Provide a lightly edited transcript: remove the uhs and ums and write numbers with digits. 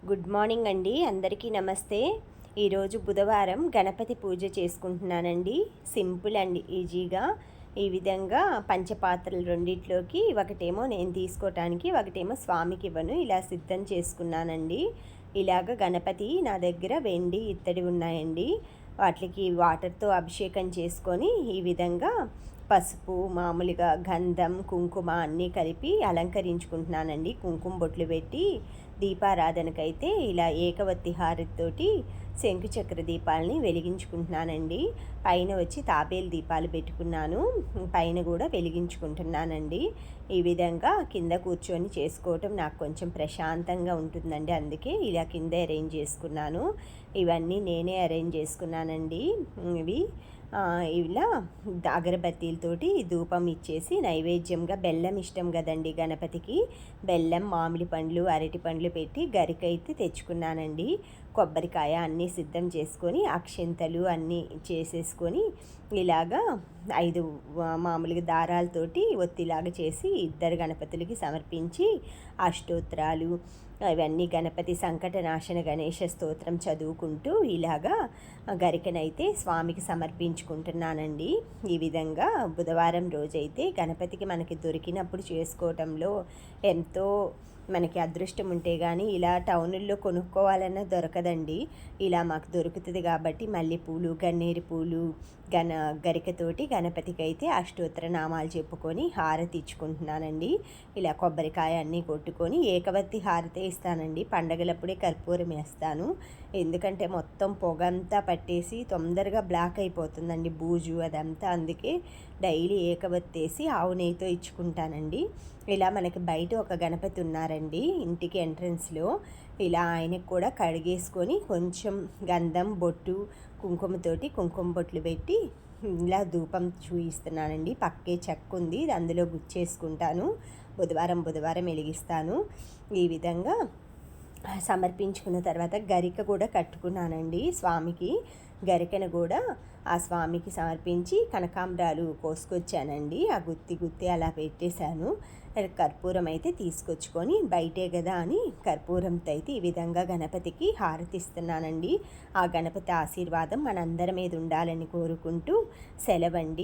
Good morning అండి, అందరికీ నమస్తే. ఈరోజు బుధవారం గణపతి పూజ చేసుకుంటున్నానండి. సింపుల్ అండి, ఈజీగా. ఈ విధంగా పంచపాత్రలు రెండిట్లోకి ఒకటేమో నేను తీసుకోవటానికి, ఒకటేమో స్వామికి ఇవ్వను, ఇలా సిద్ధం చేసుకున్నానండి. ఇలాగ గణపతి నా దగ్గర వెండి ఇత్తడి ఉన్నాయండి. వాటికి వాటర్తో అభిషేకం చేసుకొని ఈ విధంగా పసుపు, మామూలుగా గంధం, కుంకుమ అన్నీ కలిపి అలంకరించుకుంటున్నానండి. కుంకుమ బొట్లు పెట్టి దీపారాధనకైతే ఇలా ఏకవత్తి హారతితోటి శంకుచక్ర దీపాలని వెలిగించుకుంటున్నానండి. పైన వచ్చి తాబేలు దీపాలు పెట్టుకున్నాను, పైన కూడా వెలిగించుకుంటున్నానండి. ఈ విధంగా కింద కూర్చొని చేసుకోవటం నాకు కొంచెం ప్రశాంతంగా ఉంటుందండి, అందుకే ఇలా కింద అరేంజ్ చేసుకున్నాను. ఇవన్నీ నేనే అరేంజ్ చేసుకున్నానండి. ఇవి ఇలా అగరబత్తీలతోటి ధూపం ఇచ్చేసి నైవేద్యంగా బెల్లం ఇష్టం కదండి గణపతికి, బెల్లం, మామిడి పండ్లు, అరటి పండ్లు పెట్టి గరిక అయితే తెచ్చుకున్నానండి. కొబ్బరికాయ అన్నీ సిద్ధం చేసుకొని అక్షింతలు అన్నీ చేసేసుకొని ఇలాగా 5 మామూలుగా దారాలతోటి ఒత్తిలాగా చేసి ఇద్దరు గణపతులకి సమర్పించి అష్టోత్తరాలు అవన్నీ గణపతి సంకటనాశన గణేష స్తోత్రం చదువుకుంటూ ఇలాగా గరికనైతే స్వామికి సమర్పించుకుంటున్నానండి. ఈ విధంగా బుధవారం రోజైతే గణపతికి మనకి దొరికినప్పుడు చేసుకోవటంలో ఎంతో మనకి అదృష్టం ఉంటే కానీ ఇలా టౌనుల్లో కొనుక్కోవాలన్నా దొరకదండి. ఇలా మాకు దొరుకుతుంది కాబట్టి మల్లెపూలు, గన్నేరు పూలు, గరికతోటి గణపతికి అయితే అష్టోత్తర నామాలు చెప్పుకొని హారతి ఇచ్చుకుంటున్నానండి. ఇలా కొబ్బరికాయ అన్నీ కొట్టుకొని ఏకవత్తి హారతే ఇస్తానండి. పండగలప్పుడే కర్పూరం వేస్తాను, ఎందుకంటే మొత్తం పొగంతా పట్టేసి తొందరగా బ్లాక్ అయిపోతుందండి బూజు అదంతా. అందుకే డైలీ ఏకవత్తేసి ఆవు నెయ్యితో ఇచ్చుకుంటానండి. ఇలా మనకి బయట ఒక గణపతి ఉన్నారండి ఇంటికి ఎంట్రన్స్లో. ఇలా ఆయనకు కూడా కడిగేసుకొని కొంచెం గంధం, బొట్టు, కుంకుమతోటి కుంకుమ బొట్లు పెట్టి ఇలా ధూపం చూయిస్తున్నానండి. పక్కే చెక్క ఉంది, అందులో గుచ్చేసుకుంటాను. బుధవారం వెలిగిస్తాను. ఈ విధంగా సమర్పించుకున్న తర్వాత గరిక కూడా కట్టుకున్నానండి స్వామికి. గరికను కూడా ఆ స్వామికి సమర్పించి కనకాంబరాలు కోసుకొచ్చానండి. ఆ గుత్తి అలా పెట్టేశాను. కర్పూరం అయితే తీసుకొచ్చుకొని బయటే కదా అని కర్పూరంతో అయితే ఈ విధంగా గణపతికి హారతిస్తున్నానండి. ఆ గణపతి ఆశీర్వాదం మనందరి మీద ఉండాలని కోరుకుంటూ సెలవండి.